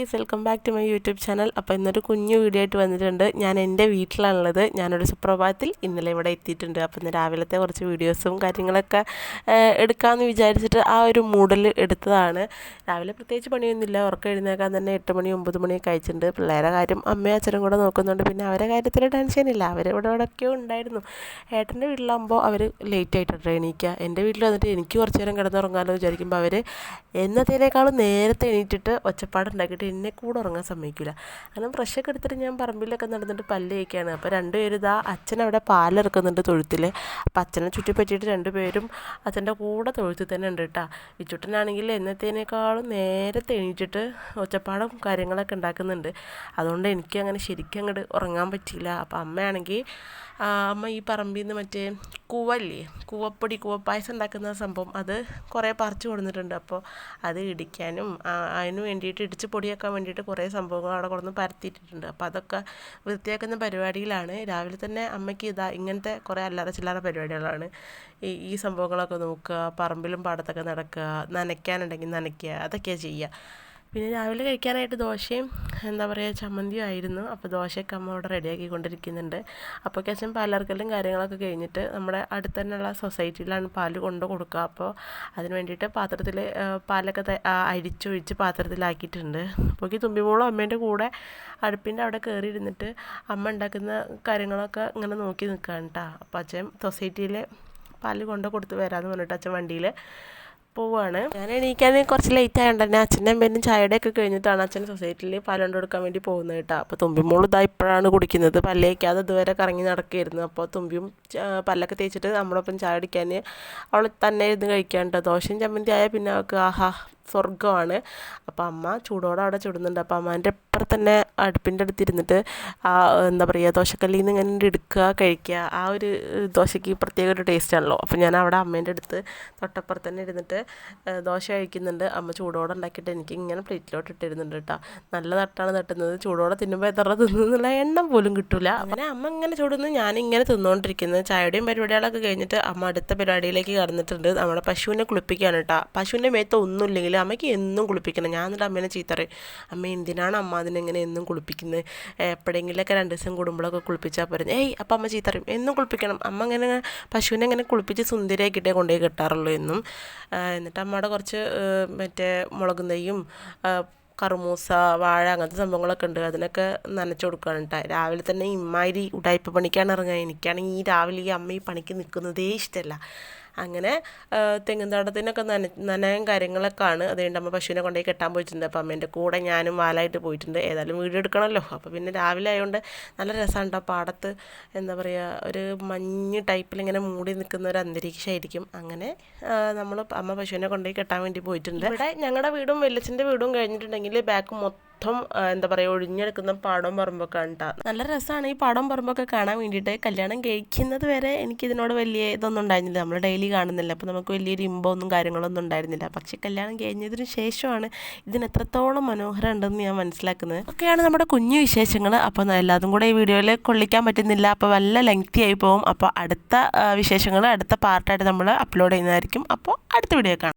Guys, welcome back to my YouTube channel. അപ്പോൾ ഇന്നൊരു കുഞ്ഞു വീഡിയോ ആയിട്ട് വന്നിട്ടുണ്ട്. ഞാൻ എൻ്റെ വീട്ടിലാണുള്ളത്. ഞാനൊരു സുപ്രഭാതത്തിൽ ഇന്നലെ ഇവിടെ എത്തിയിട്ടുണ്ട്. അപ്പോൾ ഇന്ന് രാവിലത്തെ കുറച്ച് വീഡിയോസും കാര്യങ്ങളൊക്കെ എടുക്കാമെന്ന് വിചാരിച്ചിട്ട് ആ ഒരു മൂഡിൽ എടുത്തതാണ്. രാവിലെ പ്രത്യേകിച്ച് പണിയൊന്നുമില്ല. ഉറക്കം എഴുന്നേക്കാൻ തന്നെ 8 മണി 9 മണിയൊക്കെ കഴിച്ചിട്ടുണ്ട്. പിള്ളേരെ കാര്യം അമ്മയും അച്ഛനും കൂടെ നോക്കുന്നുണ്ട്. പിന്നെ അവരെ കാര്യത്തിൽ ടെൻഷനില്ല. ഇവിടെയൊക്കെയോ ഉണ്ടായിരുന്നു. ഏട്ടൻ്റെ വീട്ടിലാകുമ്പോൾ അവർ ലേറ്റ് ആയിട്ടാണ് എണീക്കുക. എൻ്റെ വീട്ടിൽ വന്നിട്ട് എനിക്ക് കുറച്ച് നേരം കിടന്നുറങ്ങാമെന്ന് വിചാരിക്കുമ്പോൾ അവർ എന്നത്തേനേക്കാളും നേരത്തെ എണീറ്റിട്ട് ഒച്ചപ്പാടുണ്ടാക്കിയിട്ട് എന്നെ കൂടെ ഉറങ്ങാൻ സമ്മതിക്കില്ല. അങ്ങനെ ബ്രഷൊക്കെ എടുത്തിട്ട് ഞാൻ പറമ്പിലൊക്കെ നടന്നിട്ട് പല്ല് തേക്കുകയാണ്. അപ്പോൾ രണ്ടുപേരും ഇതാ അച്ഛൻ അവിടെ പാലിറക്കുന്നുണ്ട് തൊഴുത്തിൽ. അപ്പോൾ അച്ഛനെ ചുറ്റിപ്പറ്റിയിട്ട് രണ്ടുപേരും അച്ഛൻ്റെ കൂടെ തൊഴുത്തിൽ തന്നെ ഉണ്ട് കേട്ടോ. വിച്ചുട്ടനാണെങ്കിൽ എന്നത്തേനേക്കാളും നേരത്തെ എണീറ്റിട്ട് ഒച്ചപ്പാടും കാര്യങ്ങളൊക്കെ ഉണ്ടാക്കുന്നുണ്ട്. അതുകൊണ്ട് എനിക്ക് അങ്ങനെ ശരിക്കും അങ്ങോട്ട് ഉറങ്ങാൻ പറ്റിയില്ല. അപ്പോൾ അമ്മയാണെങ്കിൽ അമ്മ ഈ പറമ്പിൽ നിന്ന് മറ്റേ കൂവപ്പൊടി കൂവപ്പായസം ഉണ്ടാക്കുന്ന സംഭവം അത് കുറേ പറിച്ചു കൊടുത്തിട്ടുണ്ട്. അപ്പോൾ അത് ഇടിക്കാനും അതിന് വേണ്ടിയിട്ട് ഇടിച്ച് പൊടിയാക്കാൻ വേണ്ടിയിട്ട് കുറേ സംഭവങ്ങൾ അവിടെ കൊണ്ടുവന്ന് പരത്തിയിട്ടിട്ടുണ്ട്. അപ്പോൾ അതൊക്കെ വൃത്തിയാക്കുന്ന പരിപാടിയിലാണ്. രാവിലെ തന്നെ അമ്മയ്ക്ക് ഇങ്ങനത്തെ കുറേ അല്ലറ ചില്ലറ പരിപാടികളാണ്. ഈ സംഭവങ്ങളൊക്കെ നോക്കുക, പറമ്പിലും പാടത്തൊക്കെ നടക്കുക, നനയ്ക്കാനുണ്ടെങ്കിൽ നനയ്ക്കുക, അതൊക്കെയാണ് ചെയ്യുക. പിന്നെ രാവിലെ കഴിക്കാനായിട്ട് ദോശയും ചമ്മന്തിയും ആയിരുന്നു. അപ്പോൾ ദോശയൊക്കെ അമ്മ അവിടെ റെഡിയാക്കിക്കൊണ്ടിരിക്കുന്നുണ്ട്. അപ്പോൾ അച്ഛൻ പാലർക്കലും കാര്യങ്ങളൊക്കെ കഴിഞ്ഞിട്ട് നമ്മുടെ അടുത്ത് തന്നെയുള്ള സൊസൈറ്റിയിലാണ് പാല് കൊണ്ട് കൊടുക്കുക. അപ്പോൾ അതിന് വേണ്ടിയിട്ട് പാത്രത്തിൽ പാലൊക്കെ അരിച്ചൊഴിച്ച് പാത്രത്തിലാക്കിയിട്ടുണ്ട്. അപ്പോൾ തുമ്പിമോളും അമ്മേൻ്റെ കൂടെ അടുപ്പിൻ്റെ അവിടെ കയറി ഇരുന്നിട്ട് അമ്മ ഉണ്ടാക്കുന്ന കാര്യങ്ങളൊക്കെ ഇങ്ങനെ നോക്കി നിൽക്കുകയാണ് കേട്ടോ. അപ്പോൾ അച്ഛൻ സൊസൈറ്റിയിൽ പാല് കൊണ്ട് കൊടുത്ത് വരാമെന്ന് പറഞ്ഞിട്ട് അച്ഛൻ വണ്ടിയിൽ പോവുകയാണ്. ഞാൻ എണീക്കാൻ കുറച്ച് ലേറ്റ് ആയതുകൊണ്ട് തന്നെ അച്ഛൻ്റെ അമ്മേനും ചായയുടെയൊക്കെ കഴിഞ്ഞിട്ടാണ് അച്ഛൻ സൊസൈറ്റിയിൽ പാലുകൊണ്ട് കൊടുക്കാൻ വേണ്ടി പോകുന്നത് കേട്ടോ. അപ്പോൾ തുമ്പിമോൾ ഇപ്പോഴാണ് കുടിക്കുന്നത്. പല്ല് തേക്കാതെ ഇതുവരെ കറങ്ങി നടക്കുകയായിരുന്നു. അപ്പോൾ തുമ്പിയും പല്ലൊക്കെ തേച്ചിട്ട് നമ്മളൊപ്പം ചായ കുടിക്കാൻ അവൾ തന്നെ ഇരുന്ന് കഴിക്കാൻ കേട്ടോ. ദോശയും ചമ്മന്തി ആയാൽ പിന്നെ അവൾക്ക് സ്വർഗ്ഗമാണ്. അപ്പോൾ അമ്മ ചൂടോടെ അവിടെ ചുടുന്നുണ്ട്. അപ്പോൾ അമ്മേൻ്റെ അപ്പുറം തന്നെ അടുപ്പിൻ്റെ അടുത്തിരുന്നിട്ട് ദോശക്കല്ലിൽ നിന്ന് ഇങ്ങനെ എടുക്കുക കഴിക്കുക. ആ ഒരു ദോശയ്ക്ക് പ്രത്യേക ഒരു ടേസ്റ്റ് ആണല്ലോ. അപ്പോൾ ഞാൻ അവിടെ അമ്മേൻ്റെ അടുത്ത് തൊട്ടപ്പുറത്ത് തന്നെ ഇരുന്നിട്ട് ദോശ കഴിക്കുന്നുണ്ട്. അമ്മ ചൂടോടെ ഉണ്ടാക്കിയിട്ട് എനിക്ക് ഇങ്ങനെ പ്ലേറ്റിലോട്ട് ഇട്ടിരുന്നുണ്ട് കേട്ടോ. നല്ല തട്ടാണ് തട്ടുന്നത്. ചൂടോടെ തിന്നുമ്പോൾ എത്ര തിന്നുന്നുള്ള എണ്ണം പോലും കിട്ടില്ല. അങ്ങനെ അമ്മ ഇങ്ങനെ ചൂടുന്നു, ഞാനിങ്ങനെ തിന്നുകൊണ്ടിരിക്കുന്നത്. ചായയുടെയും പരിപാടികളൊക്കെ കഴിഞ്ഞിട്ട് അമ്മ അടുത്ത പരിപാടിയിലേക്ക് കടന്നിട്ടുണ്ട്. നമ്മുടെ പശുവിനെ കുളിപ്പിക്കുകയാണ് കേട്ടോ. പശുവിൻ്റെ മേത്ത് ഒന്നുമില്ലെങ്കിൽ അമ്മയ്ക്ക് എന്നും കുളിപ്പിക്കണം. ഞാൻ എന്നിട്ട് അമ്മേനെ ചീത്ത പറയും, അമ്മ എന്തിനാണ് അമ്മ അതിനെങ്ങനെ എന്നും കുളിപ്പിക്കുന്നത്? എപ്പോഴെങ്കിലൊക്കെ 2 ദിവസം കൂടുമ്പോഴൊക്കെ കുളിപ്പിച്ചാൽ പോരുന്നത്. അപ്പം അമ്മ ചീത്ത പറയും, എന്നും കുളിപ്പിക്കണം. അമ്മ ഇങ്ങനെ പശുവിനെ ഇങ്ങനെ കുളിപ്പിച്ച് സുന്ദരിയാക്കിയിട്ടേ കൊണ്ടുപോയി കെട്ടാറുള്ളൂ എന്നും. എന്നിട്ട് അമ്മയുടെ കുറച്ച് മുളകും നെയ്യും കറുമൂസ വാഴ അങ്ങനത്തെ സംഭവങ്ങളൊക്കെ ഉണ്ട്. അതിനൊക്കെ നനച്ചു കൊടുക്കുകയാണ് കേട്ടോ. രാവിലെ തന്നെ ഇമ്മാതിരി ഉടായ്പ പണിക്കാണ് ഇറങ്ങുക. എനിക്കാണെങ്കിൽ ഈ രാവിലെ ഈ അമ്മ ഈ പണിക്ക് നിൽക്കുന്നതേ ഇഷ്ടമല്ല. അങ്ങനെ തെങ്ങുംതോട്ടത്തിനൊക്കെ നനയും കാര്യങ്ങളൊക്കെ ആണ്. അതുകൊണ്ട് അമ്മ പശുവിനെ കൊണ്ടുപോയി കെട്ടാൻ പോയിട്ടുണ്ട്. അപ്പോൾ അമ്മേൻ്റെ കൂടെ ഞാനും വാലായിട്ട് പോയിട്ടുണ്ട്. ഏതായാലും വീഡിയോ എടുക്കണമല്ലോ. അപ്പോൾ പിന്നെ രാവിലെ ആയതുകൊണ്ട് നല്ല രസമുണ്ട്. ആ പാടത്ത് ഒരു മഞ്ഞ് ടൈപ്പിൽ ഇങ്ങനെ മൂടി നിൽക്കുന്ന ഒരു അന്തരീക്ഷമായിരിക്കും. അങ്ങനെ അമ്മ പശുവിനെ കൊണ്ടുപോയി കെട്ടാൻ വേണ്ടി പോയിട്ടുണ്ട്. ഇവിടെ ഞങ്ങളുടെ വീടും വെല്ലച്ചൻ്റെ വീടും കഴിഞ്ഞിട്ടുണ്ടെങ്കിൽ ബാക്ക് മൊത്തം ഒഴിഞ്ഞെടുക്കുന്ന പാടവും പറമ്പൊക്കെ ഉണ്ട്. നല്ല രസമാണ് ഈ പാടവും പറമ്പൊക്കെ കാണാൻ വേണ്ടിയിട്ട്. കല്യാണം കഴിക്കുന്നത് വരെ എനിക്കിതിനോട് വലിയ ഇതൊന്നും ഉണ്ടായിരുന്നില്ല. നമ്മൾ ഡെയിലി കാണുന്നില്ല, അപ്പോൾ നമുക്ക് വലിയൊരു ഇമ്പമൊന്നും കാര്യങ്ങളൊന്നും ഉണ്ടായിരുന്നില്ല. പക്ഷേ കല്യാണം കഴിഞ്ഞതിന് ശേഷമാണ് ഇതിന് എത്രത്തോളം മനോഹരം ഉണ്ടെന്ന് ഞാൻ മനസ്സിലാക്കുന്നത്. ഒക്കെയാണ് നമ്മുടെ കുഞ്ഞു വിശേഷങ്ങൾ. അപ്പോൾ എല്ലാതും കൂടെ ഈ വീഡിയോയിൽ കൊള്ളിക്കാൻ പറ്റുന്നില്ല. അപ്പോൾ വല്ല ലെങ്തി ആയി പോകും. അപ്പോൾ അടുത്ത വിശേഷങ്ങൾ അടുത്ത പാർട്ടായിട്ട് നമ്മൾ അപ്ലോഡ് ചെയ്യുന്നതായിരിക്കും. അപ്പോൾ അടുത്ത വീഡിയോ കാണാം.